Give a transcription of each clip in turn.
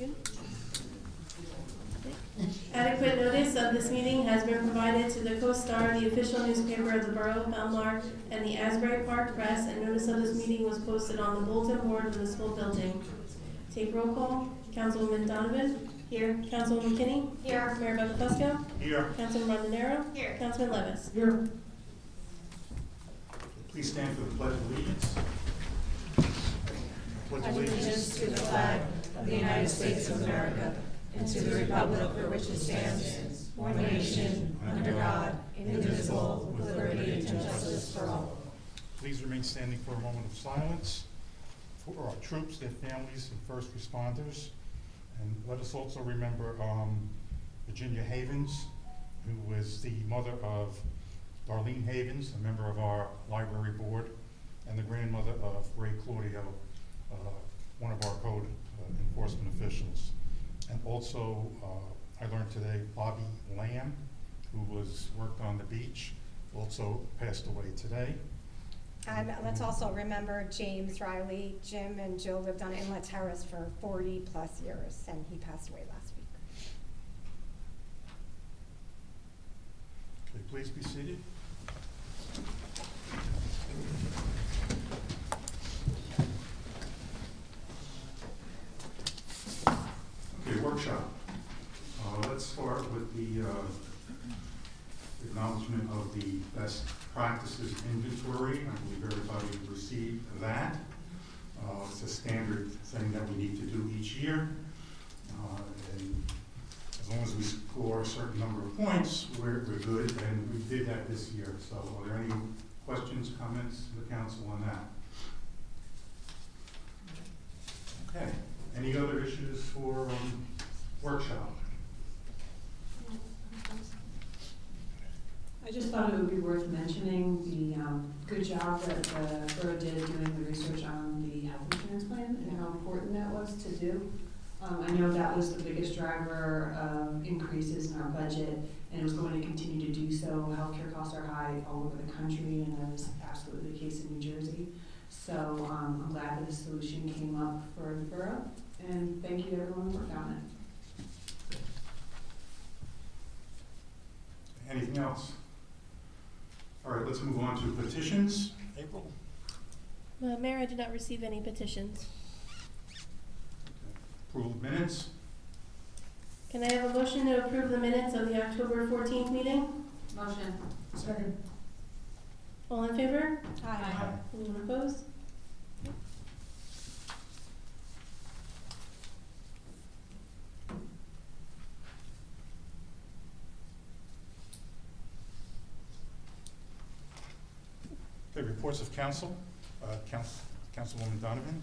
Good. Adequate notice of this meeting has been provided to the Co-Star, the official newspaper of the Borough of Belmar, and the Asbury Park Press, and notice of this meeting was posted on the bulletin board of the municipal building. Take roll call. Councilwoman Donovan? Here. Councilwoman Kinney? Here. Mayor Buckafusco? Here. Councilman Rondinero? Here. Councilman Levis? Here. Please stand for the Pledge of Allegiance. Pledge of Allegiance to the flag of the United States of America and to the republic for which it stands, one nation, under God, indivisible, with liberty and justice for all. Please remain standing for a moment of silence for our troops, their families, and first responders. And let us also remember Virginia Havens, who was the mother of Darlene Havens, a member of our library board, and the grandmother of Ray Claudio, one of our code enforcement officials. And also, I learned today, Bobby Lamb, who worked on the beach, also passed away today. And let's also remember James Riley. Jim and Joe lived on Inlet Terrace for 40 plus years, and he passed away last week. Okay, please be seated. Okay, workshop. Let's start with the acknowledgement of the best practices inventory. I believe everybody received that. It's a standard thing that we need to do each year. And as long as we score a certain number of points, we're good, and we did that this year. So are there any questions, comments from the council on that? Okay. Any other issues for workshop? I just thought it would be worth mentioning the good job that the borough did doing the research on the health insurance plan and how important that was to do. I know that was the biggest driver of increases in our budget, and it was going to continue to do so. Healthcare costs are high all over the country, and that is absolutely the case in New Jersey. So I'm glad that a solution came up for the borough, and thank you to everyone who worked on it. Anything else? All right, let's move on to petitions. April? Mayor, I did not receive any petitions. Approval of minutes? Can I have a motion to approve the minutes of the October 14th meeting? Motion. Second. All in favor? Aye. Anyone opposed? Okay, reports of council. Councilwoman Donovan.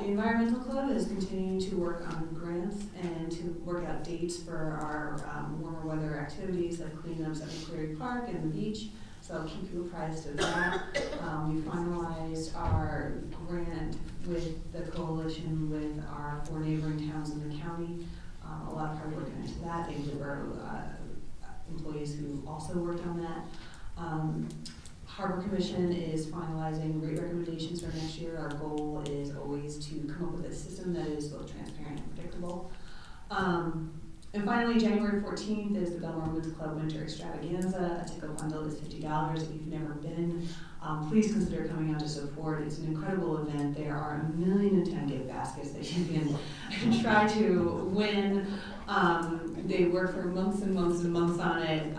The Environmental Club is continuing to work on grants and to work out dates for our warmer weather activities like cleanups at McCleary Park and the beach. So I'll keep you apprised of that. We finalized our grant with the coalition with our 4 neighboring towns in the county. A lot of hard work into that. Thank you to our employees who also worked on that. Harbor Commission is finalizing rate recommendations for next year. Our goal is always to come up with a system that is both transparent and predictable. And finally, January 14th is the Belmar Woods Club Winter Extravaganza. A ticket bundle is $50. If you've never been, please consider coming out to support. It's an incredible event. There are 1,010,000 gift baskets that you can try to win. They work for months and months and months on it.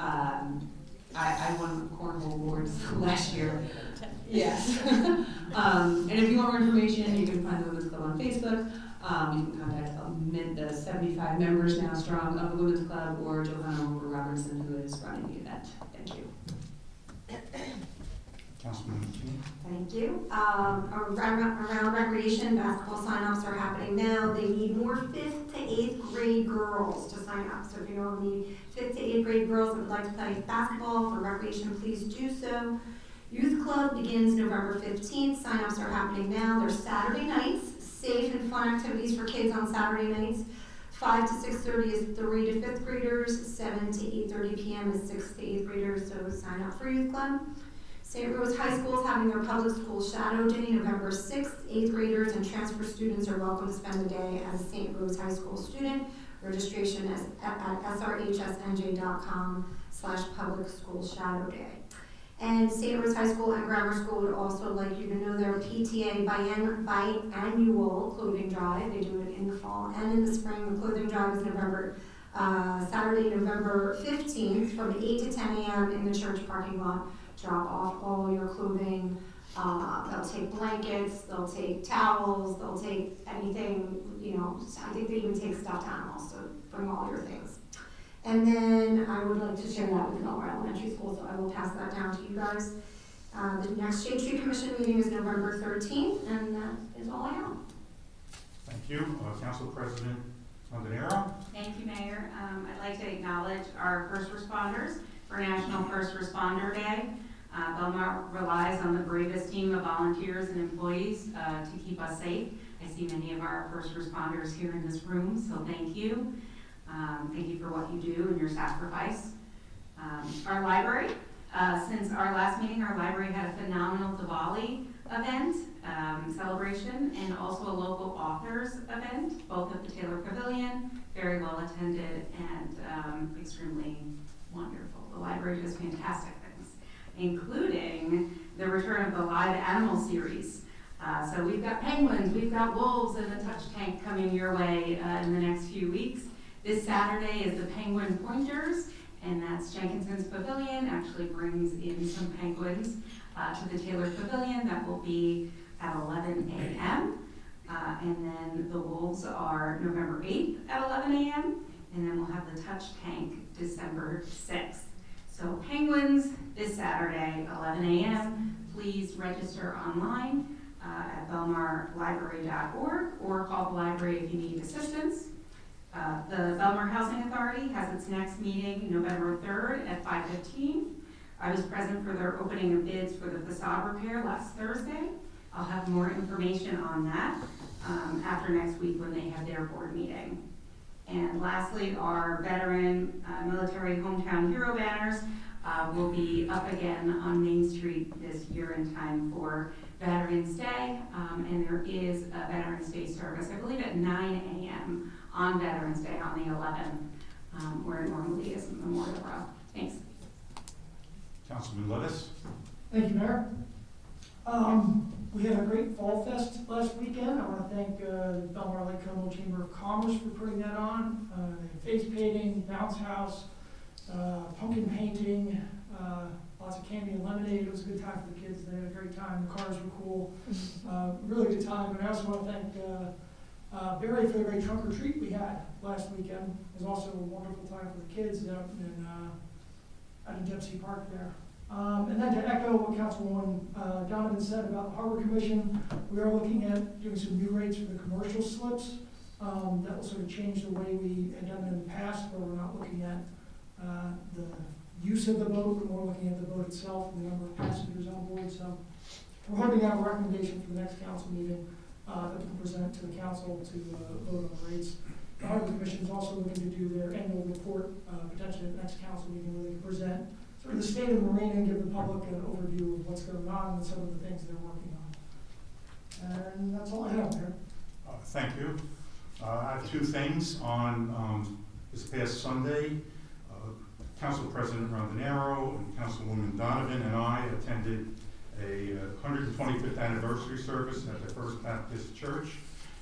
I won cornhole boards last year. Yes. And if you want more information, you can find the Women's Club on Facebook. You can contact the 75 members now strong of the Women's Club, or Johanna Robertson, who is running the event. Thank you. Councilwoman Kinney. Thank you. Around recreation, basketball sign-ups are happening now. They need more 5th to 8th grade girls to sign up. So if you know any 5th to 8th grade girls that would like to play basketball for recreation, please do so. Youth Club begins November 15th. Sign-ups are happening now. They're Saturday nights. Safe and fun activities for kids on Saturday nights. 5 to 6:30 is 3 to 5th graders. 7 to 8:30 p.m. is 6th to 8th graders. So sign up for Youth Club. St. Rose High School is having their public school shadow day, November 6th. 8th graders and transfer students are welcome to spend the day as a St. Rose High School student. Registration is at srhsnj.com/public school shadow day. And St. Rose High School and Grammar School would also like you to know their PTA biannual clothing drive. They do it in the fall and in the spring. The clothing drive is Saturday, November 15th from 8 to 10 a.m. in the church parking lot. Drop off all your clothing. They'll take blankets, they'll take towels, they'll take anything, I think they even take stuffed animals, so bring all your things. And then I would like to share that with Belmar Elementary School, so I will pass that down to you guys. The next Shade Tree Commission meeting is November 13th, and that is all I have. Thank you. Council President Montanaro. Thank you, Mayor. I'd like to acknowledge our first responders for National First Responder Day. Belmar relies on the bravest team of volunteers and employees to keep us safe. I see many of our first responders here in this room, so thank you. Thank you for what you do and your sacrifice. Our library, since our last meeting, our library had a phenomenal Diwali event, celebration, and also a local authors event, both at the Taylor Pavilion, very well attended and extremely wonderful. The library does fantastic things, including the return of the live animal series. So we've got penguins, we've got wolves, and a touch tank coming your way in the next few weeks. This Saturday is the Penguin Pointers, and that's Jenkinson's Pavilion, actually brings in some penguins to the Taylor Pavilion. That will be at 11 a.m. And then the wolves are November 8th at 11 a.m. And then we'll have the touch tank December 6th. So penguins this Saturday, 11 a.m. Please register online at belmarlibrary.org or call the library if you need assistance. The Belmar Housing Authority has its next meeting November 3rd at 5:15. I was present for their opening of bids for the facade repair last Thursday. I'll have more information on that after next week when they have their board meeting. And lastly, our veteran military hometown hero banners will be up again on Main Street this year in time for Veterans Day. And there is a Veterans Day service, I believe at 9 a.m. on Veterans Day on the 11th, where it normally is Memorial Row. Thanks. Councilman Lettis. Thank you, Mayor. We had a great Fall Fest last weekend. I want to thank the Belmar Lake Como Chamber of Commerce for putting that on. Face painting, bounce house, pumpkin painting, lots of candy and lemonade. It was a good time for the kids. They had a great time. The cars were cool. Really good time. And I also want to thank Barry for the great trunk or treat we had last weekend. It was also a wonderful time for the kids out in Dempsey Park there. And then to echo what Councilwoman Donovan said about the Harbor Commission, we are looking at doing some new rates for the commercial slips. That will sort of change the way we had done it in the past, where we're not looking at the use of the boat, but more looking at the boat itself and the number of passengers on board. So we're hoping to have a recommendation for the next council meeting that we can present to the council to vote on the rates. The Harbor Commission is also looking to do their annual report, potentially at the next council meeting, where they can present sort of the state of the marina and give the public an overview of what's going on and some of the things they're working on. And that's all I have, Mayor. Thank you. I have two things. On this past Sunday, Council President Rondinero and Councilwoman Donovan and I attended a 125th anniversary service at the First Baptist Church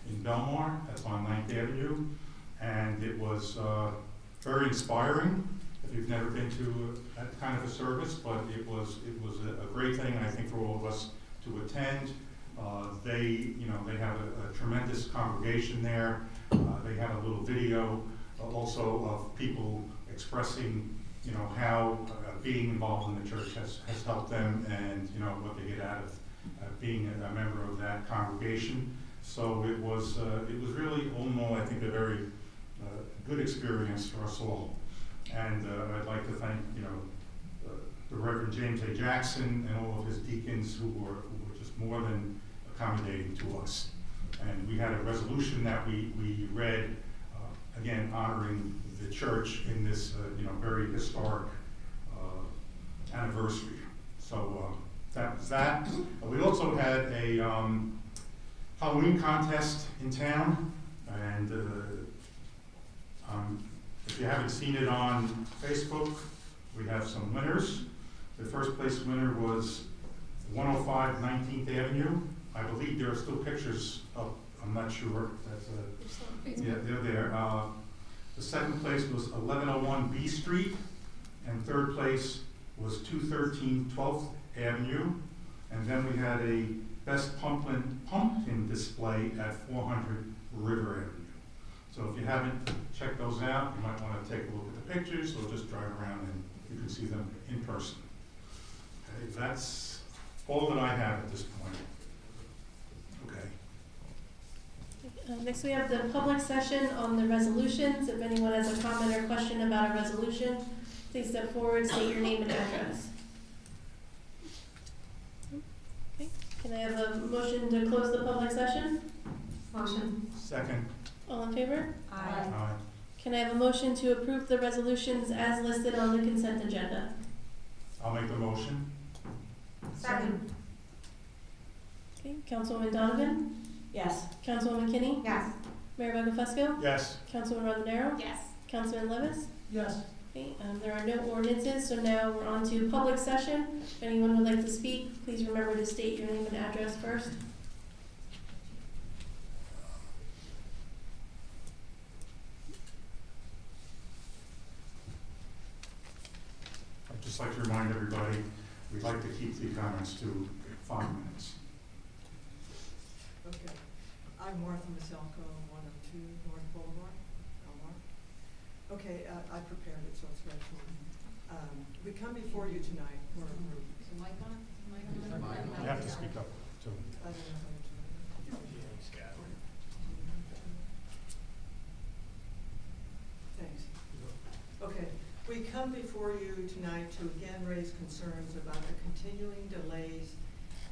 in Belmar. That's on 9th Avenue. And it was very inspiring. If you've never been to that kind of a service, but it was a great thing, and I think for all of us to attend. They have a tremendous congregation there. They had a little video also of people expressing, how being involved in the church has helped them, and what they get out of being a member of that congregation. So it was really, all in all, I think a very good experience for us all. And I'd like to thank, the Reverend James A. Jackson and all of his deacons who were just more than accommodating to us. And we had a resolution that we read, again, honoring the church in this, very historic anniversary. So that was that. We also had a Halloween contest in town, and if you haven't seen it on Facebook, we have some winners. The first place winner was 105 19th Avenue. I believe there are still pictures up, I'm not sure. Yeah, they're there. The second place was 1101 B Street, and third place was 213 12th Avenue. And then we had a best pumpkin display at 400 River Avenue. So if you haven't checked those out, you might want to take a look at the pictures, or just drive around and you can see them in person. Okay, that's all that I have at this point. Okay. Next, we have the public session on the resolutions. If anyone has a comment or question about a resolution, please step forward, state your name and address. Okay. Can I have a motion to close the public session? Motion. Second. All in favor? Aye. Aye. Can I have a motion to approve the resolutions as listed on the consent agenda? I'll make the motion. Second. Okay, Councilwoman Donovan? Yes. Councilwoman Kinney? Yes. Mayor Buckafusco? Yes. Councilman Rondero? Yes. Councilman Levis? Yes. Okay, there are no ordinances, so now we're on to public session. If anyone would like to speak, please remember to state your name and address first. I'd just like to remind everybody, we'd like to keep the comments to 5 minutes. Okay. I'm Martha Maselko, 102 North Boulevard, Belmar. Okay, I prepared it, so it's ready for you. We come before you tonight for a group. Is the mic on? You have to speak up, too. I don't know how to do it. Thanks. Okay, we come before you tonight to again raise concerns about the continuing delays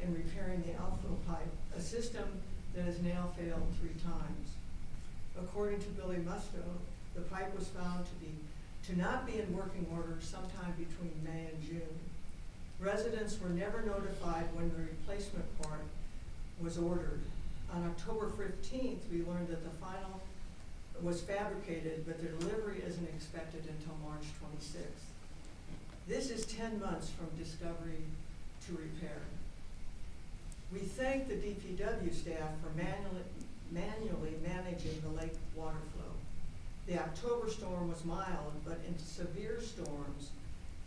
in repairing the outflow pipe, a system that has now failed 3 times. According to Billy Musto, the pipe was found to not be in working order sometime between May and June. Residents were never notified when the replacement part was ordered. On October 15th, we learned that the final was fabricated, but the delivery isn't expected until March 26th. This is 10 months from discovery to repair. We thank the DPW staff for manually managing the lake water flow. The October storm was mild, but in severe storms,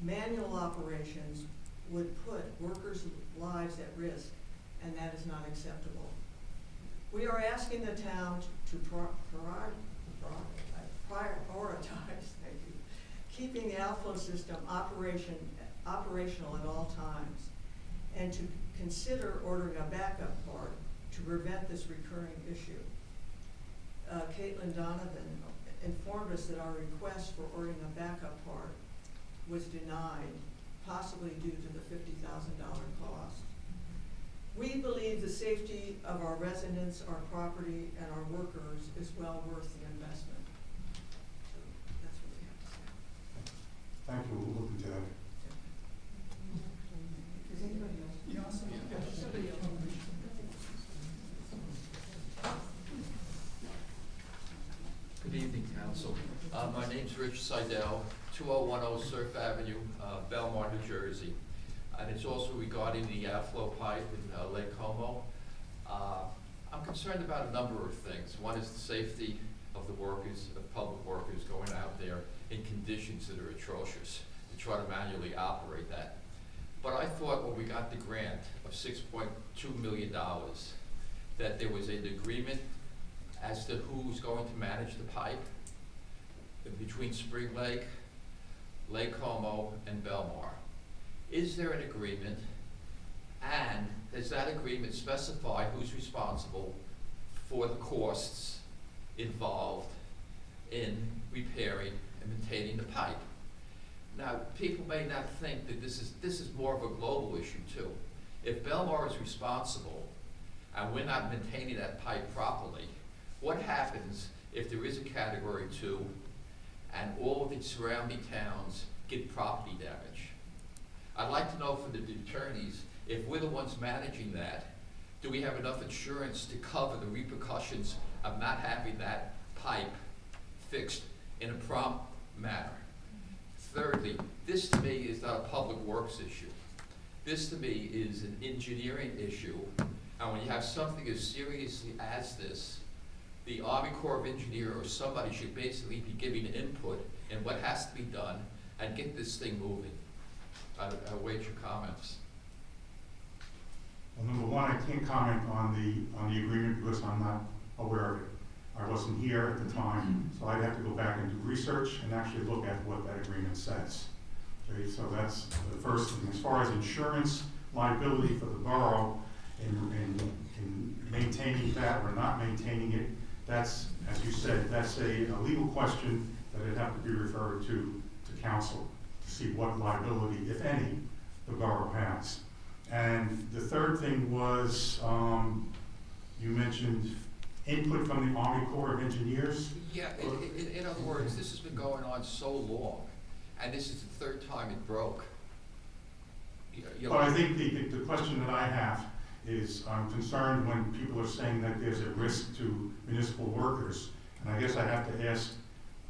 manual operations would put workers' lives at risk, and that is not acceptable. We are asking the town to prioritize, thank you, keeping the outflow system operational at all times, and to consider ordering a backup part to prevent this recurring issue. Caitlin Donovan informed us that our request for ordering a backup part was denied, possibly due to the $50,000 cost. We believe the safety of our residents, our property, and our workers is well worth the investment. So that's what we have to say. Thank you, we'll look into that. Is anybody else? Somebody else. Good evening, Council. My name's Rich Seidel, 2010 Surf Avenue, Belmar, New Jersey. And it's also regarding the outflow pipe in Lake Como. I'm concerned about a number of things. One is the safety of the workers, of public workers going out there in conditions that are atrocious to try to manually operate that. But I thought when we got the grant of $6.2 million that there was an agreement as to who's going to manage the pipe between Spring Lake, Lake Como, and Belmar. Is there an agreement, and does that agreement specify who's responsible for the costs involved in repairing and maintaining the pipe? Now, people may not think that this is more of a global issue too. If Belmar is responsible and we're not maintaining that pipe properly, what happens if there is a Category 2 and all of the surrounding towns get property damage? I'd like to know from the attorneys If we're the ones managing that, do we have enough insurance to cover the repercussions of not having that pipe fixed in a prompt manner? Thirdly, this to me is not a public works issue. This to me is an engineering issue, and when you have something as seriously as this, the Army Corps of Engineers or somebody should basically be giving input in what has to be done and get this thing moving. I'll await your comments. Well, number one, I can't comment on the agreement because I'm not aware of it. I wasn't here at the time, so I'd have to go back and do research and actually look at what that agreement says. Okay, so that's the first thing. As far as insurance liability for the borough in maintaining that or not maintaining it, that's, as you said, that's a legal question that would have to be referred to council to see what liability, if any, the borough has. And the third thing was, you mentioned input from the Army Corps of Engineers. Yeah, in other words, this has been going on so long, and this is the third time it broke. You know, But I think the question that I have is, I'm concerned when people are saying that there's a risk to municipal workers. And I guess I have to ask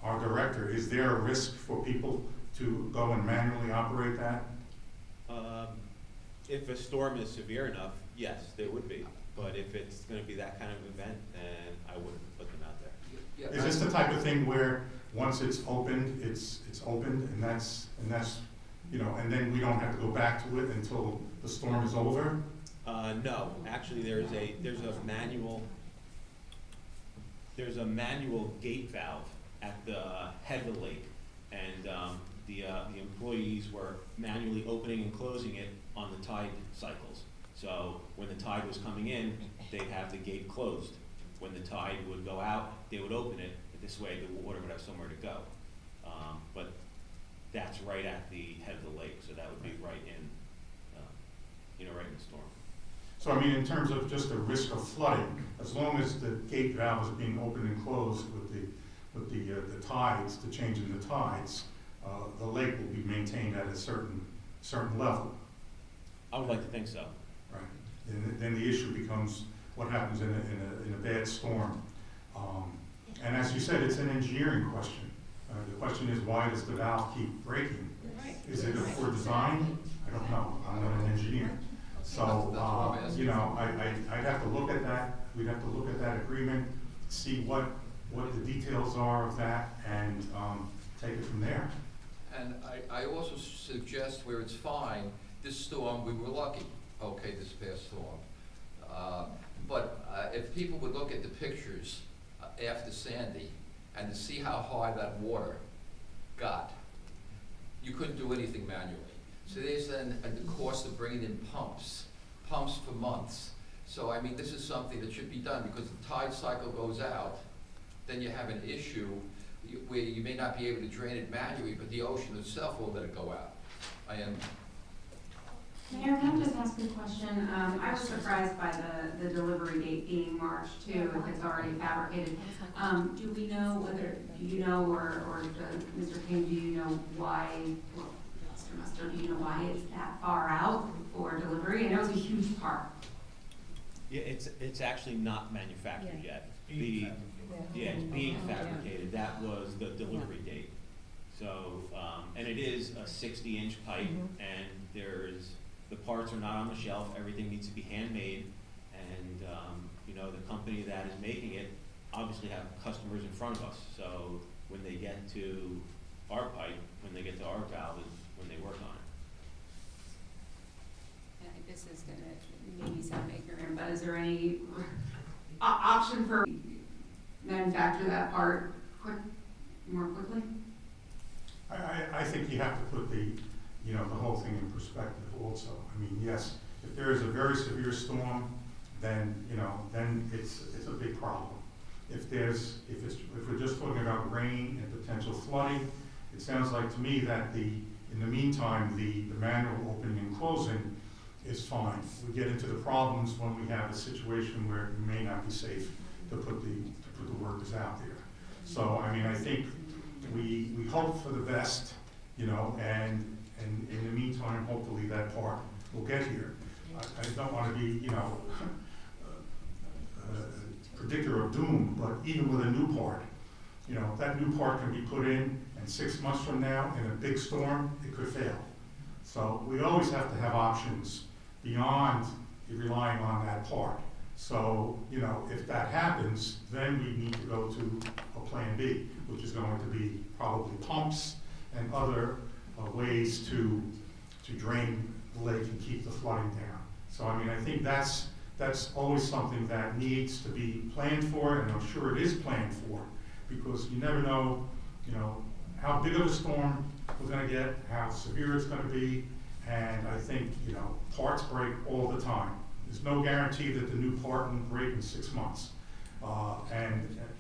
our director, is there a risk for people to go and manually operate that? If a storm is severe enough, yes, there would be. But if it's gonna be that kind of event, then I wouldn't put them out there. yeah, Is this the type of thing where once it's opened, it's opened and that's, you know, and then we don't have to go back to it until the storm is over? No, actually, there's a manual gate valve at the head of the lake, and the employees were manually opening and closing it on the tide cycles. So when the tide was coming in, they'd have the gate closed. When the tide would go out, they would open it. This way, the water would have somewhere to go. But that's right at the head of the lake, so that would be right in, right in the storm. So I mean, in terms of just the risk of flooding, as long as the gate valve is being opened and closed with the tides, the change in the tides, the lake will be maintained at a certain level. I would like to think so. Right. And then the issue becomes what happens in a bad storm. And as you said, it's an engineering question. The question is, why does the valve keep breaking? Is it for design? I don't know. I'm not an engineer. So, you know, I'd have to look at that. We'd have to look at that agreement, see what the details are of that, and take it from there. And I also suggest where it's fine, this storm, we were lucky, okay, this past storm. But if people would look at the pictures after Sandy and to see how high that water got, you couldn't do anything manually. So there's then the cost of bringing in pumps for months. So I mean, this is something that should be done because the tide cycle goes out, then you have an issue where you may not be able to drain it manually, but the ocean itself will let it go out. Mayor, can I just ask a question? I was surprised by the delivery date being March 2, if it's already fabricated. Do we know whether, do you know, or Mr. King, do you know why, well, Mr. Musto, do you know why it's that far out for delivery? I know it's a huge part. Yeah, it's actually not manufactured yet. It's being fabricated. That was the delivery date. So, and it is a 60-inch pipe, and the parts are not on the shelf. Everything needs to be handmade, and the company that is making it obviously have customers in front of us. So when they get to our pipe, when they get to our valve, is when they work on it. I think this is gonna maybe sound ignorant, but is there any option for manufacture that part more quickly? I think you have to put the whole thing in perspective also. I mean, yes, if there is a very severe storm, then it's a big problem. If we're just talking about rain and potential flooding, it sounds like to me that in the meantime, the manual opening and closing is fine. We get into the problems when we have a situation where it may not be safe to put the workers out there. So, I mean, I think we hope for the best, and in the meantime, hopefully that part will get here. I don't wanna be, you know, predictor of doom, but even with a new part, you know, that new part can be put in, and 6 months from now, in a big storm, it could fail. So we always have to have options beyond relying on that part. So, you know, if that happens, then we need to go to a plan B, which is going to be probably pumps and other ways to drain the lake and keep the flooding down. So, I mean, I think that's always something that needs to be planned for, and I'm sure it is planned for, because you never know, you know, how big of a storm we're gonna get, how severe it's gonna be, and I think, you know, parts break all the time. There's no guarantee that the new part won't break in 6 months,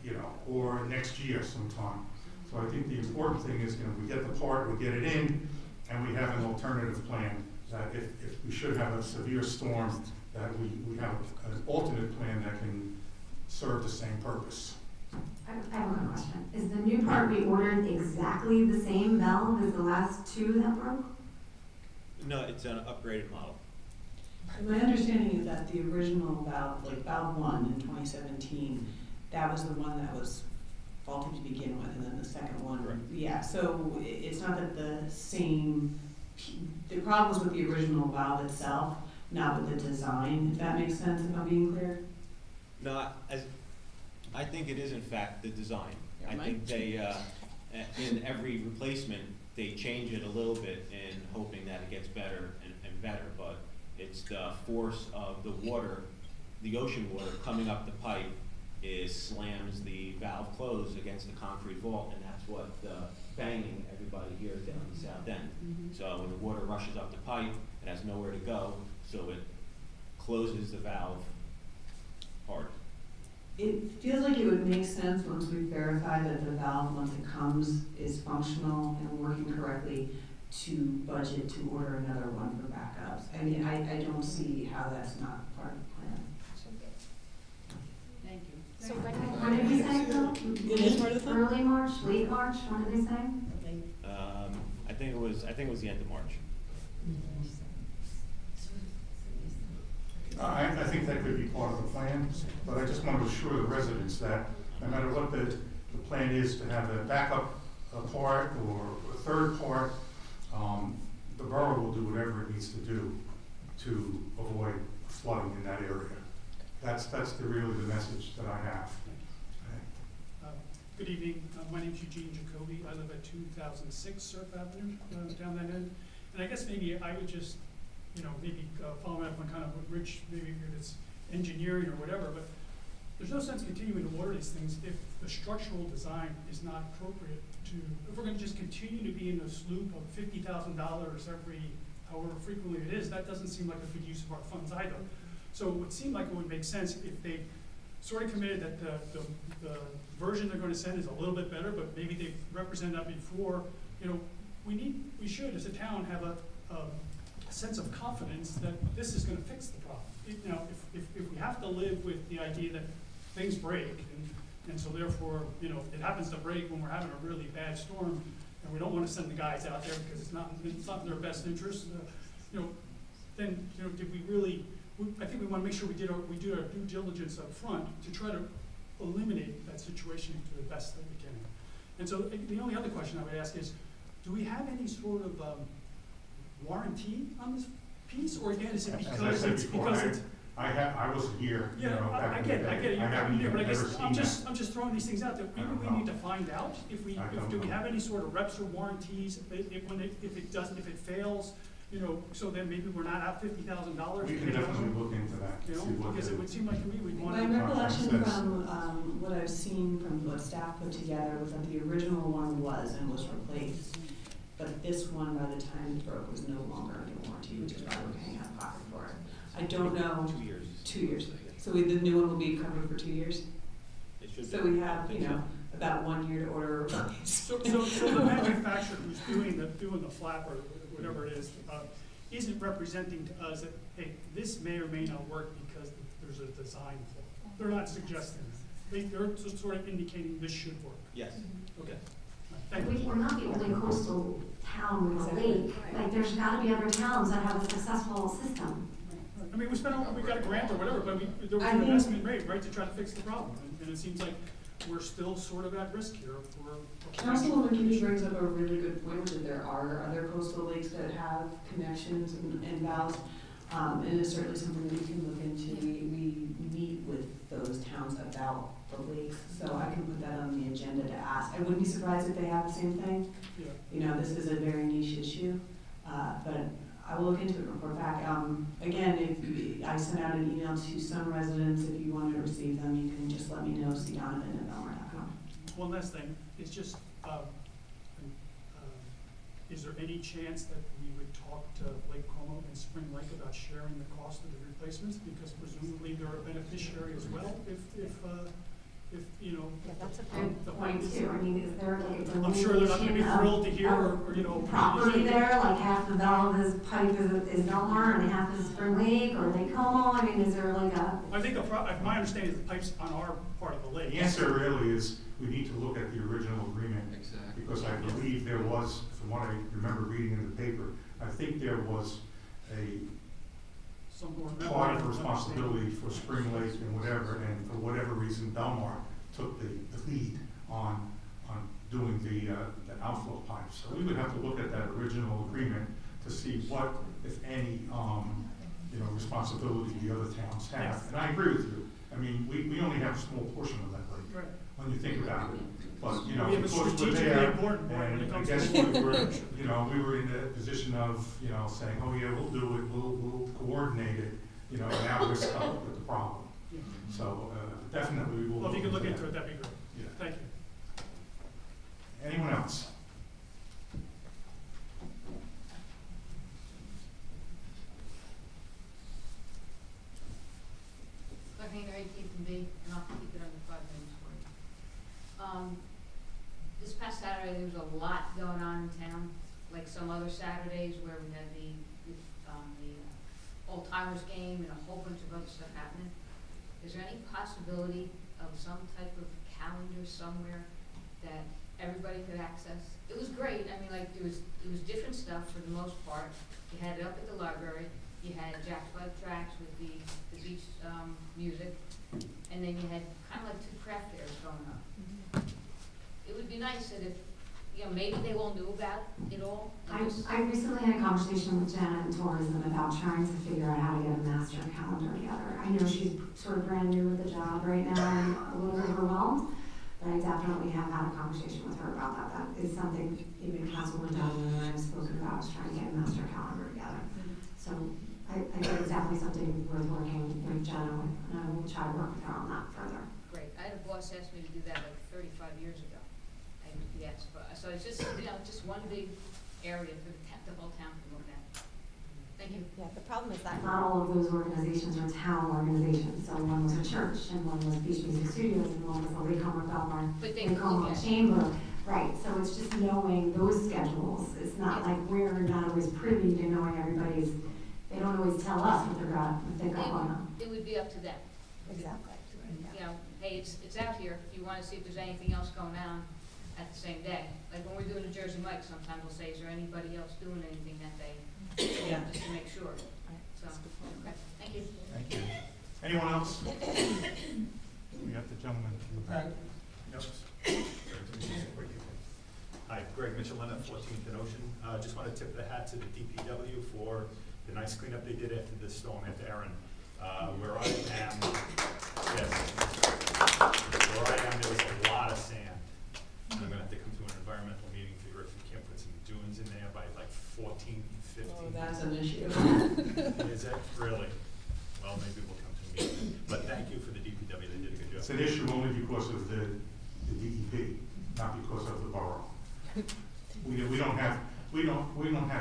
you know, or next year sometime. So I think the important thing is, you know, we get the part, we get it in, and we have an alternative plan, that if we should have a severe storm, that we have an alternate plan that can serve the same purpose. I have one question. Is the new part we ordered exactly the same valve as the last two that broke? No, it's an upgraded model. My understanding is that the original valve, like valve 1 in 2017, that was the one that was faulty to begin with, and then the second one. Correct. Yeah, so it's not that the problem was with the original valve itself, not with the design, if that makes sense, if I'm being clear. No, I think it is in fact the design. I think they, in every replacement, they change it a little bit in hoping that it gets better and better, but it's the force of the water, the ocean water coming up the pipe slams the valve closed against the concrete vault, and that's what banging everybody hears down the south end. So when the water rushes up the pipe, it has nowhere to go, so it closes the valve hard. It feels like it would make sense once we verify that the valve, once it comes, is functional and working correctly, to budget to order another one for backups. I mean, I don't see how that's not part of the plan. Thank you. So What did we say, Bill? It is part of the plan? Early March, late March, what did they say? I think it was the end of March. I think that could be part of the plan, but I just want to assure the residents that no matter what the plan is to have a backup part or a third part, the borough will do whatever it needs to do to avoid flooding in that area. That's really the message that I have. Good evening. My name's Eugene Jacoby. I live at 2006 Surf Avenue, down that end. And I guess maybe I would just, maybe follow up on kind of what Rich, maybe if it's engineering or whatever, but there's no sense continuing to order these things if the structural design is not appropriate if we're gonna just continue to be in this loop of $50,000 every, however frequently it is, that doesn't seem like a good use of our funds either. So it would seem like it would make sense if they sort of committed that the version they're gonna send is a little bit better, but maybe they've represented that before. We should, as a town, have a sense of confidence that this is gonna fix the problem. If we have to live with the idea that things break, and so therefore, it happens to break when we're having a really bad storm, and we don't wanna send the guys out there because it's not in their best interest, then, did we really, I think we wanna make sure we do our due diligence up front to try to eliminate that situation to the best that we can. And so the only other question I would ask is, do we have any sort of warranty on this piece, or again, is it because it's I wasn't here. I get it. You're not here, but I guess I'm just throwing these things out there. Maybe we need to find out if we have any sort of reps or warranties if it fails. So then maybe we're not out $50,000. We can definitely look into that. Because it would seem like to me we'd want to. My recollection from what I've seen from what staff put together was that the original one was replaced. But this one, by the time it broke, was no longer under warranty, which is why we're paying out of pocket for it. I don't know. 2 years. 2 years. So the new one will be covered for 2 years? It should So be. we have, about 1 year to order a replacement. So the manufacturer who's doing the flap or whatever it is, isn't representing to us that, hey, this may or may not work because there's a design flaw. They're not suggesting that. They're just sort of indicating this should work. Yes. Okay. Thank you. We're not the only coastal town with a lake. Like, there's gotta be other towns that have a successful system. I mean, we got a grant or whatever, but there was I an think- investment made, right, to try to fix the problem. And it seems like we're still sort of at risk here for. Councilwoman Kibbe brings up a really good point, that there are other coastal lakes that have connections and valves. And it's certainly something that we can look into. We meet with those towns about the lakes, so I can put that on the agenda to ask. I wouldn't be surprised if they have the same thing. Yeah. You know, this is a very niche issue, but I will look into it and report back. Again, if I sent out an email to some residents, if you wanted to receive them, you can just let me know, cdonovan@belmar.com. One last thing, it's just, is there any chance that we would talk to Lake Como and Spring Lake about sharing the cost of the replacements? Because presumably they're a beneficiary as well, if you know. Yeah, that's a Good the point is- too, I mean, is there like a I'm sure they're not gonna be delineation thrilled to hear, of or, you know. property there, like half the valve is pipe is Belmar and half is Spring Lake or Lake Como, I mean, is there like a? I think my understanding is the pipes on our part of the lake. The answer really is, we need to look at the original agreement, Exactly. because I believe there was, from what I remember reading in the paper, I think there was a Some more part of memorandum responsibility for Spring Lake and whatever, and for whatever reason, Belmar took the lead on doing the outflow pipes. So we would have to look at that original agreement to see what, if any, responsibility the other towns have. And I agree with you. I mean, we only have a small portion of that lake, Right. when you think about it. But, We have a because we're strategically there, important part when it and I comes guess to. we were in the position of, saying, oh yeah, we'll do it, we'll coordinate it, and now we're stuck with the problem. So, definitely we will. Well, if you could look that. into it, that'd be great. Yeah. Thank you. Anyone else? Lorraine, or keep them be, and I'll keep it under 5 minutes for you. This past Saturday, there was a lot going on in town, like some other Saturdays where we had the old timers game and a whole bunch of other stuff happening. Is there any possibility of some type of calendar somewhere that everybody could access? It was great. I mean, like, it was different stuff for the most part. You had it up at the library. You had Jack Bud tracks with the beach music, and then you had kind of like 2 craft fairs going on. It would be nice that if, maybe they all knew about it all. I recently had a conversation with Janet in tourism about trying to figure out how to get a master calendar together. I know she's sort of brand new with the job right now and a little overwhelmed, but I definitely have had a conversation with her about that. That is something even Councilwoman Donovan and I have spoken about, is trying to get a master calendar together. So I think it's definitely something worth working with Jenna with, and I will try to work with her on that further. Great. I had a boss ask me to do that like 35 years ago. Yes, but, so it's just, just one big area for the whole town to look at. Thank you. Yeah, the problem is that Not all of those organizations are town organizations, so one was a church, and one was Beach Music Studios, and one was the Lake Como Belmar, But they Lake Como look at it. Chamber. Right, so it's just knowing those schedules. It's not like we're not always privy to knowing everybody's, they don't always tell us what they've got going on. It would be up to them. exactly. Hey, it's out here, if you wanna see if there's anything else going on at the same day. Like when we're doing the Jersey Mike, sometimes we'll say, is there anybody else doing anything that day? Just to make sure. So, okay, thank you. Thank you. Anyone else? We have the gentleman in the back. Hi, Greg Michelina, 14th and Ocean. Just want to tip the hat to the DPW for the nice cleanup they did after the storm, after Erin. Where I am, there was a lot of sand. And I'm gonna have to come to an environmental meeting, figure if we can't put some dunes in there by like 14, 15. Oh, that's an issue. Is it really? Well, maybe we'll come to a meeting. But thank you for the DPW, they did a good job. It's an issue only because of the DEP, not because of the borough. We don't have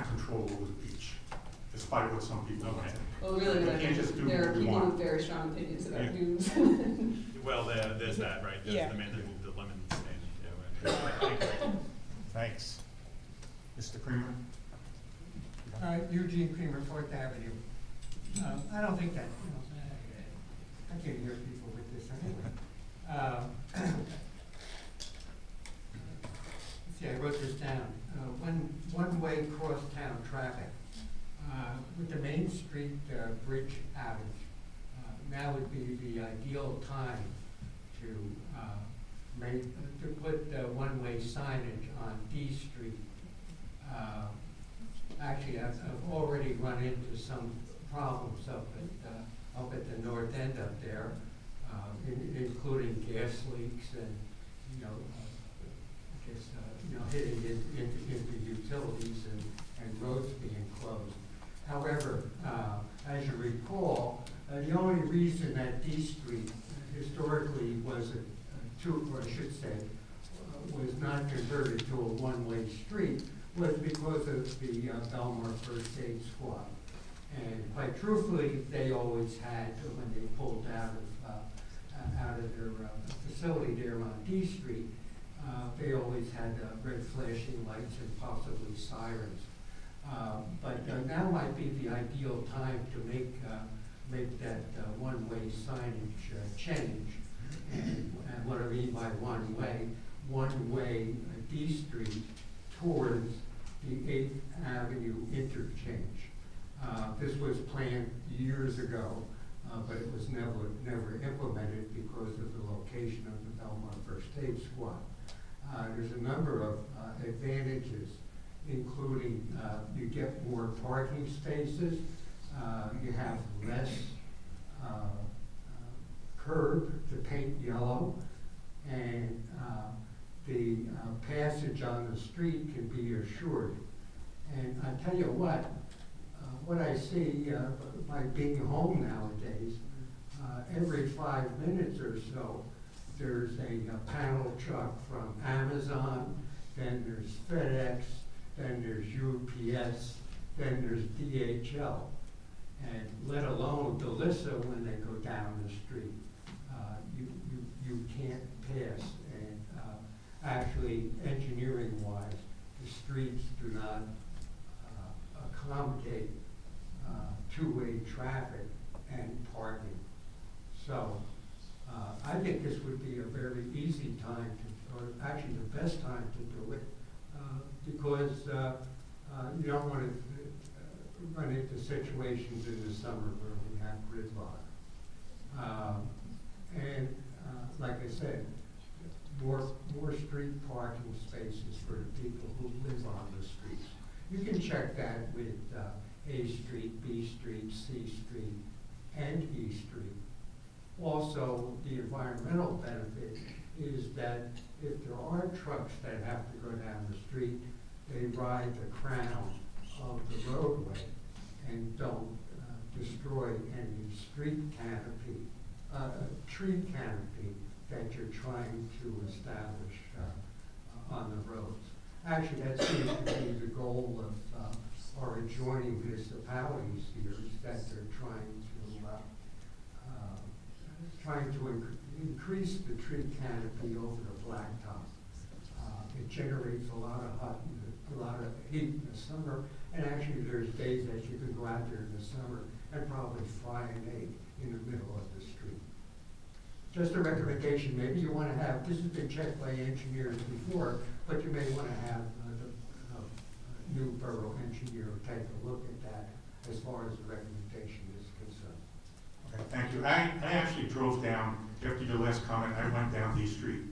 control over the beach, despite what some people Okay. think. Well, really, We can't just do there are what we people want. with very strong opinions about Yeah. dunes. Well, there's that, right? There's the man that moved the lemon stand. Thanks. Mr. Creamer? Eugene Creamer, Fourth Avenue. I don't think that, I can't hear people with this anyway. See, I wrote this down. One-way cross-town traffic. With the Main Street Bridge out, would be the ideal time to put one-way signage on D Street. Actually, I've already run into some problems up at the north end up there, including gas leaks and, hitting into utilities and roads being closed. However, as you recall, the only reason that D Street historically was was not converted to a one-way street was because of the Belmar First Aid Squad. And quite truthfully, they always had, when they pulled out of their facility there on D Street, they always had red flashing lights and possibly sirens. But now might be the ideal time to make that one-way signage change. And what I mean by one-way D Street towards the 8th Avenue interchange. This was planned years ago, but it was never implemented because of the location of the Belmar First Aid Squad. There's a number of advantages, including you get more parking spaces, you have less curb to paint yellow, and the passage on the street can be assured. And I tell you what I see by being home nowadays, every 5 minutes or so, there's a panel truck from Amazon, then there's FedEx, then there's UPS, then there's DHL, and let alone Delissa when they go down the street. You can't pass, and actually, engineering-wise, the streets do not accommodate two-way traffic and parking. So I think this would be a very easy time or actually the best time to do it, because you don't want to run into situations in the summer where we have gridlock. Like I said, more street parking spaces for the people who live on the streets. You can check that with A Street, B Street, C Street, and E Street. Also, the environmental benefit is that if there are trucks that have to go down the street, they ride the crown of the roadway and don't destroy any street canopy, tree canopy that you're trying to establish on the roads. Actually, that seems to be the goal of our adjoining municipalities here, is that they're trying to increase the tree canopy over the blacktop. It generates a lot of heat in the summer, and actually there's days that you can go out there in the summer and probably fry an egg in the middle of the street. Just a recommendation, maybe you want to have, this has been checked by engineers before, but you may want to have the new borough engineer take a look at that as far as the recommendation is concerned. Okay, thank you. I actually drove down, after your last comment, I went down D Street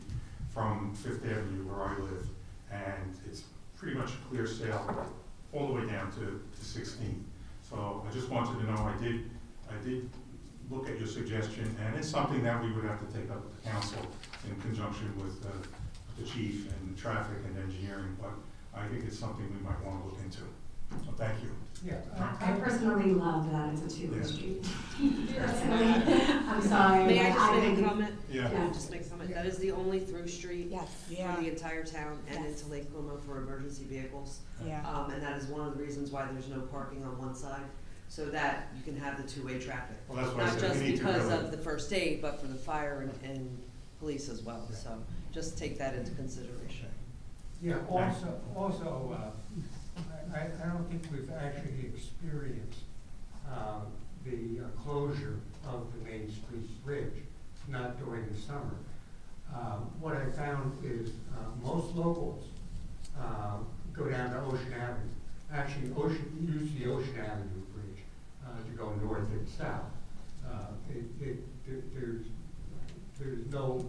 from 5th Avenue where I live, and it's pretty much a clear sail all the way down to 16th. So I just wanted to know, I did look at your suggestion, and it's something that we would have to take up with the council in conjunction with the chief and traffic and engineering, but I think it's something we might want to look into. So thank you. Yeah. I personally love that it's a two-way Yeah. street. Personally, I'm sorry. May I but just make think a comment? Yeah. Yeah. Just make a comment. That is the only through street Yes. for the entire town and Yes. into Lake Como for emergency vehicles. Yeah. And that is one of the reasons why there's no parking on one side, so that you can have the two-way traffic. Well, that's what I Not said, just we need to because really- of the first aid, but for the fire and police as well, so just take that into consideration. Yeah, also, I don't think we've actually experienced the closure of the Main Street Bridge, not during the summer. What I found is most locals go down to Ocean Avenue. Actually, use the Ocean Avenue Bridge to go north and south. there's no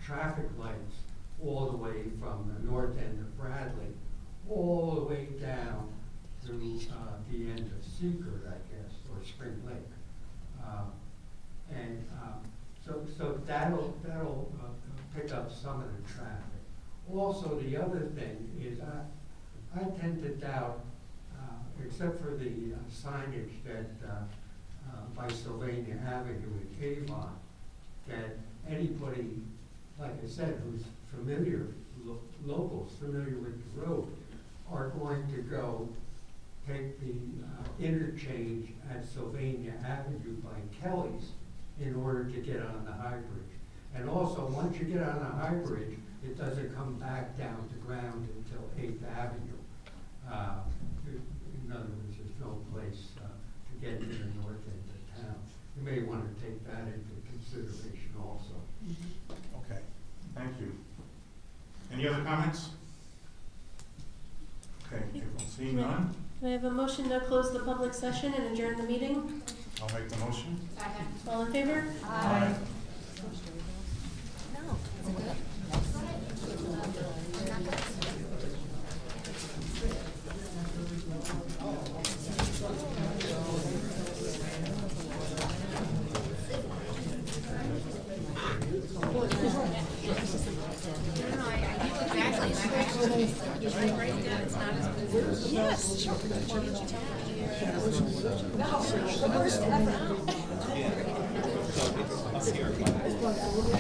traffic lights all the way from the north end of Bradley, all the way down to the end of Secord, I guess, or Spring Lake. So that'll pick up some of the traffic. Also, the other thing is I tend to doubt, except for the signage that by Sylvania Avenue in Avon, that anybody, like I said, who's familiar, locals familiar with the road, are going to go take the interchange at Sylvania Avenue by Kelly's in order to get on the High Bridge. And also, once you get on the High Bridge, it doesn't come back down to ground until 8th Avenue. In other words, there's no place to get to the north end of town. You may want to take that into consideration also. Okay, thank you. Any other comments? Okay, seeing none, Can I have a motion to close the public session and adjourn the meeting? I'll make the motion. Second. All in favor? Aye. Yes, sure. The worst ever.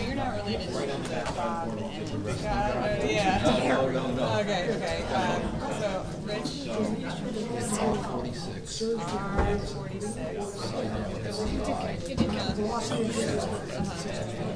You're not related to yeah. Okay. So, Rich? R46. R46.